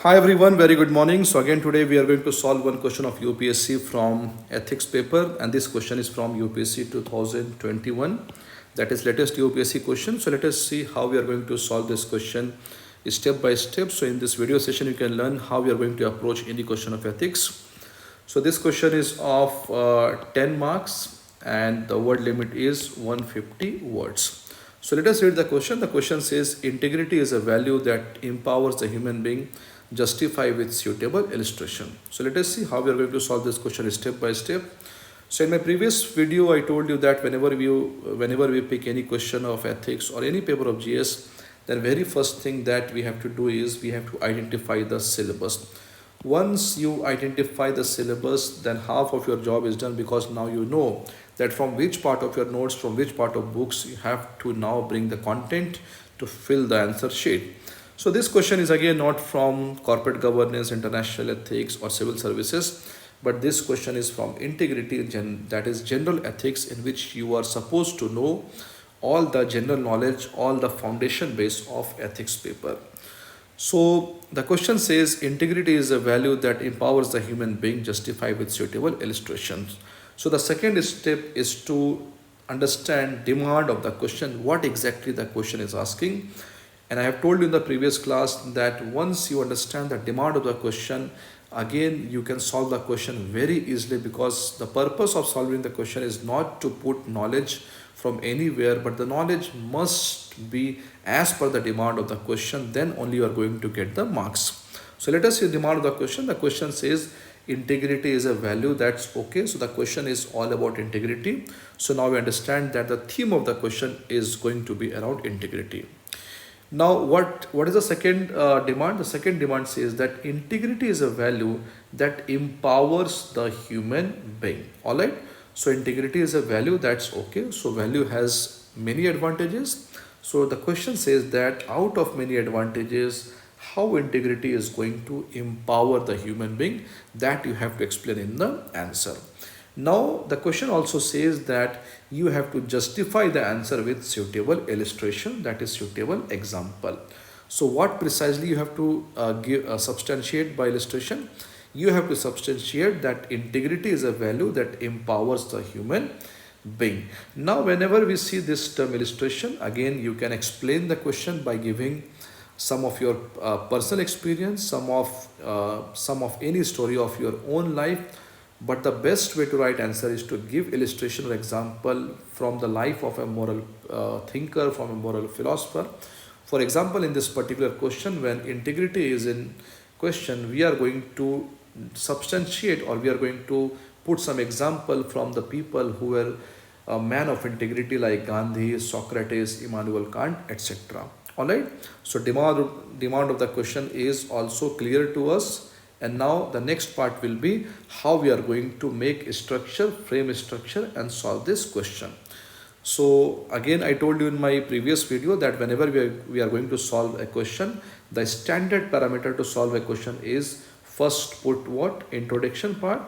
Hi everyone, very good morning. So again today we are going to solve one question of UPSC from ethics paper, and this question is from UPSC 2021, that is latest UPSC question. So let us see how we are going to solve this question step by step. So in this video session you can learn how we are going to approach any question of ethics. So this question is of 10 marks and the word limit is 150 words. So let us read the question. The question says integrity is a value that empowers the human being. Justify with suitable illustration. So let us see how we are going to solve this question step by step. So in my previous video, I told you that whenever we pick any question of ethics or any paper of GS, then very first thing that we have to do is we have to identify the syllabus. Once you identify the syllabus, then half of your job is done, because now you know that from which part of your notes, from which part of books you have to now bring the content to fill the answer sheet. So this question is again not from corporate governance, international ethics or civil services, but this question is from integrity, that is general ethics, in which you are supposed to know all the general knowledge, all the foundation base of ethics paper. So the question says integrity is a value that empowers the human being. Justify with suitable illustrations. So the second step is to understand demand of the question, what exactly the question is asking. And I have told you in the previous class that once you understand the demand of the question, again you can solve the question very easily, because the purpose of solving the question is not to put knowledge from anywhere, but the knowledge must be as per the demand of the question, then only you are going to get the marks. So let us see the demand of the question. The question says integrity is a value, that's okay. So the question is all about integrity. So now we understand that the theme of the question is going to be around integrity. Now, what is the second demand? The second demand says that integrity is a value that empowers the human being. All right. So integrity is a value, that's okay. So value has many advantages. So the question says that out of many advantages, how integrity is going to empower the human being, that you have to explain in the answer. Now the question also says that you have to justify the answer with suitable illustration, that is suitable example. So what precisely you have to substantiate by illustration? You have to substantiate that integrity is a value that empowers the human being. Now whenever we see this term illustration, again you can explain the question by giving some of your personal experience, some of any story of your own life. But the best way to write answer is to give illustration or example from the life of a moral thinker, from a moral philosopher. For example, in this particular question, when integrity is in question, we are going to substantiate, or we are going to put some example from the people who were a man of integrity, like Gandhi, Socrates, Immanuel Kant, etc. All right. So demand of the question is also clear to us. And now the next part will be how we are going to make a structure, frame a structure and solve this question. So again, I told you in my previous video that whenever we are going to solve a question, the standard parameter to solve a question is first put what? Introduction part.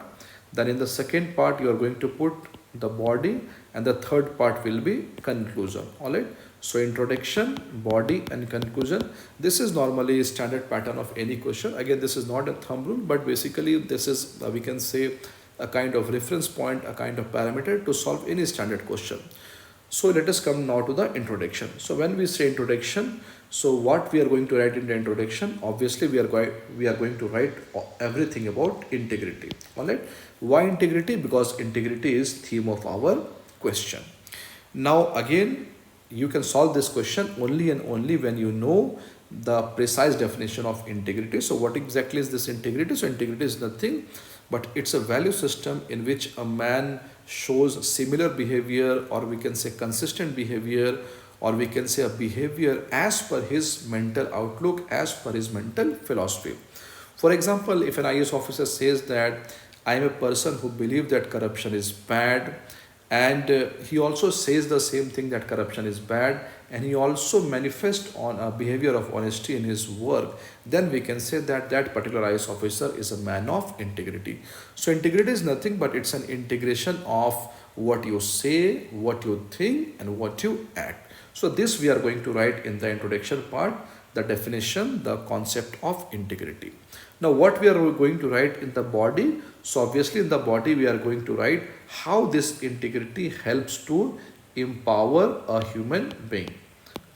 Then in the second part, you are going to put the body, and the third part will be conclusion. All right. So introduction, body and conclusion. This is normally a standard pattern of any question. Again, this is not a thumb rule, but basically this is, we can say, a kind of reference point, a kind of parameter to solve any standard question. So let us come now to the introduction. So when we say introduction, so what we are going to write in the introduction? Obviously, we are going to write everything about integrity. All right. Why integrity? Because integrity is theme of our question. Now again, you can solve this question only and only when you know the precise definition of integrity. So what exactly is this integrity? So integrity is nothing but it's a value system in which a man shows similar behavior, or we can say consistent behavior, or we can say a behavior as per his mental outlook, as per his mental philosophy. For example, if an IAS officer says that I am a person who believes that corruption is bad, and he also says the same thing, that corruption is bad, and he also manifests on a behavior of honesty in his work, then we can say that that particular IAS officer is a man of integrity. So integrity is nothing but it's an integration of what you say, what you think and what you act. So this we are going to write in the introduction part. the definition, the concept of integrity. Now, what we are going to write in the body? So, obviously, in the body, we are going to write how this integrity helps to empower a human being.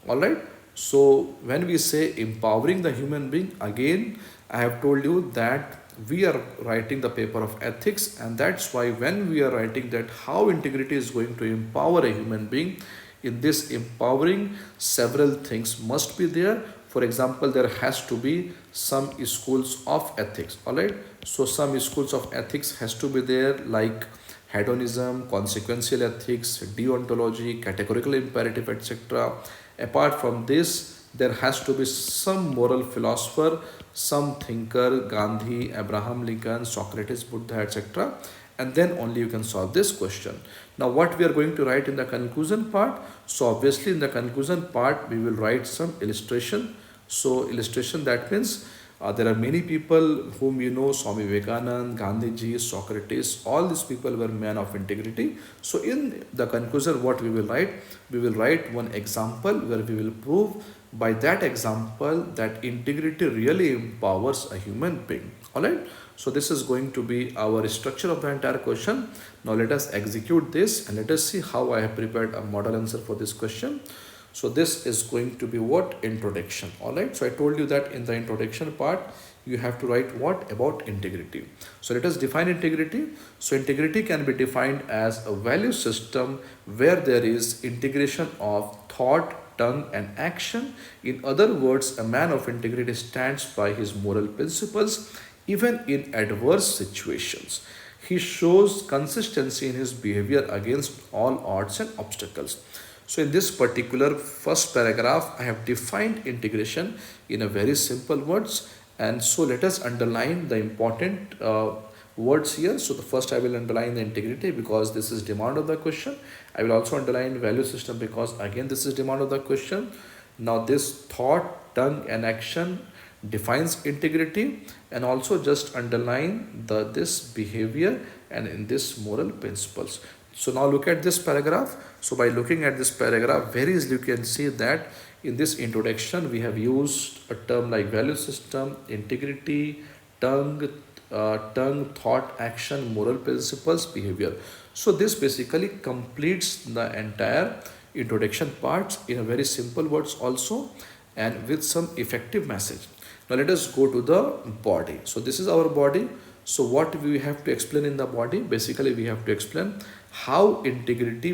All right. So, when we say empowering the human being, again, I have told you that we are writing the paper of ethics, and that's why when we are writing that how integrity is going to empower a human being, in this empowering, several things must be there. For example, there has to be some schools of ethics. All right. So, some schools of ethics has to be there, like hedonism, consequential ethics, deontology, categorical imperative, etc. Apart from this, there has to be some moral philosopher, some thinker, Gandhi, Abraham Lincoln, Socrates, Buddha, etc. And then only you can solve this question. Now, what we are going to write in the conclusion part? So, obviously, in the conclusion part, we will write some illustration. So, illustration, that means there are many people whom you know, Swami Vivekanand, Gandhiji, Socrates, all these people were men of integrity. So in the conclusion, what we will write? We will write one example where we will prove by that example that integrity really empowers a human being. Alright. So this is going to be our structure of the entire question. Now let us execute this and let us see how I have prepared a model answer for this question. So this is going to be what? Introduction. All right. So I told you that in the introduction part, you have to write what about integrity. So let us define integrity. So integrity can be defined as a value system where there is integration of thought, tongue and action. In other words, a man of integrity stands by his moral principles even in adverse situations. He shows consistency in his behavior against all odds and obstacles. So in this particular first paragraph, I have defined integration in a very simple words. And so let us underline the important words here. So the first I will underline the integrity because this is demand of the question. I will also underline value system because again this is demand of the question. Now this thought, tongue and action defines integrity, and also just underline this behavior and in this moral principles. So now look at this paragraph. So by looking at this paragraph, very easily you can see that in this introduction we have used a term like value system, integrity, tongue, thought, action, moral principles, behavior. So this basically completes the entire introduction parts in a very simple words also and with some effective message. Now let us go to the body. So this is our body. So what we have to explain in the body? Basically we have to explain how integrity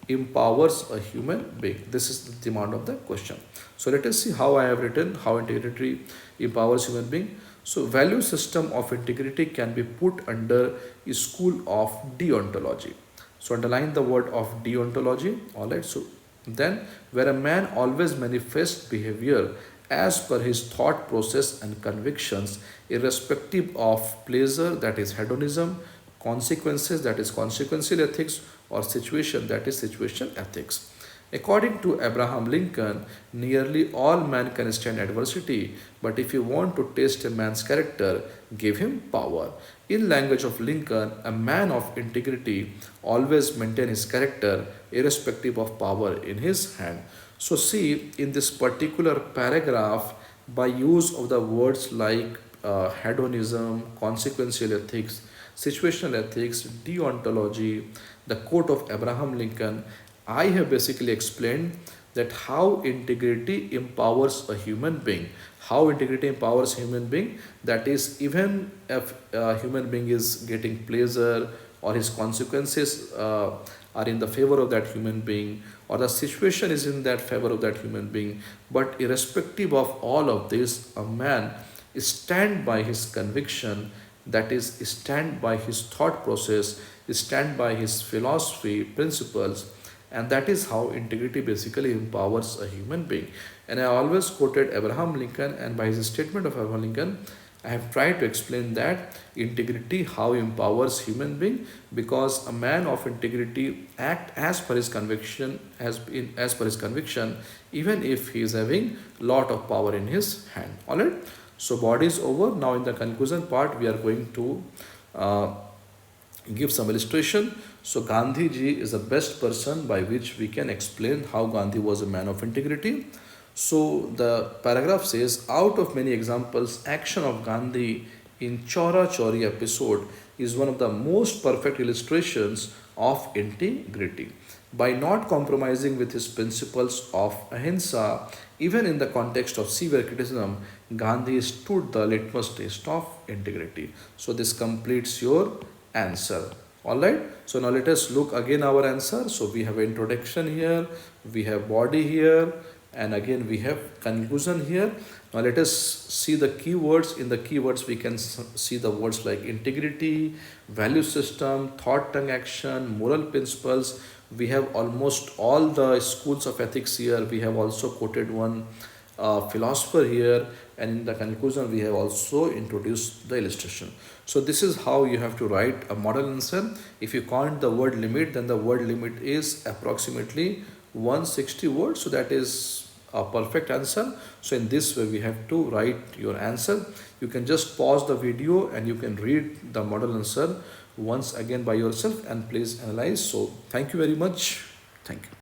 empowers a human being. This is the demand of the question. So let us see how I have written how integrity empowers human being. So value system of integrity can be put under a school of deontology. So underline the word of deontology. All right. So then where a man always manifests behavior as per his thought process and convictions, irrespective of pleasure, that is hedonism, consequences, that is consequential ethics, or situation, that is situation ethics. According to Abraham Lincoln, nearly all men can stand adversity, but if you want to test a man's character, give him power. In language of Lincoln, a man of integrity always maintain his character irrespective of power in his hand. So see, in this particular paragraph, by use of the words like hedonism, consequential ethics, situational ethics, deontology, the quote of Abraham Lincoln, I have basically explained that how integrity empowers a human being. How integrity empowers a human being, that is, even if a human being is getting pleasure or his consequences are in the favor of that human being, or the situation is in that favor of that human being, but irrespective of all of this, a man stand by his conviction, that is, stand by his thought process, stand by his philosophy, principles, and that is how integrity basically empowers a human being. And I always quoted Abraham Lincoln, and by his statement of Abraham Lincoln, I have tried to explain that integrity how empowers human being, because a man of integrity act as per his conviction, as per his conviction, even if he is having lot of power in his hand. All right. So body is over. Now in the conclusion part, we are going to give some illustration. So Gandhi ji is the best person by which we can explain how Gandhi was a man of integrity. So the paragraph says, out of many examples, action of Gandhi in Chora Chori episode is one of the most perfect illustrations of integrity. By not compromising with his principles of ahimsa, even in the context of severe criticism, Gandhi stood the litmus test of integrity. So this completes your answer. Alright, so now let us look again our answer. So we have introduction here, we have body here, and again we have conclusion here. Now let us see the keywords. In the keywords we can see the words like integrity, value system, thought, tongue, action, moral principles. We have almost all the schools of ethics here. We have also quoted one philosopher here, and in the conclusion we have also introduced the illustration. So this is how you have to write a model answer. If you count the word limit, then the word limit is approximately 160 words. So that is a perfect answer. So in this way we have to write your answer. You can just pause the video and you can read the model answer once again by yourself and please analyze. So thank you very much. Thank you.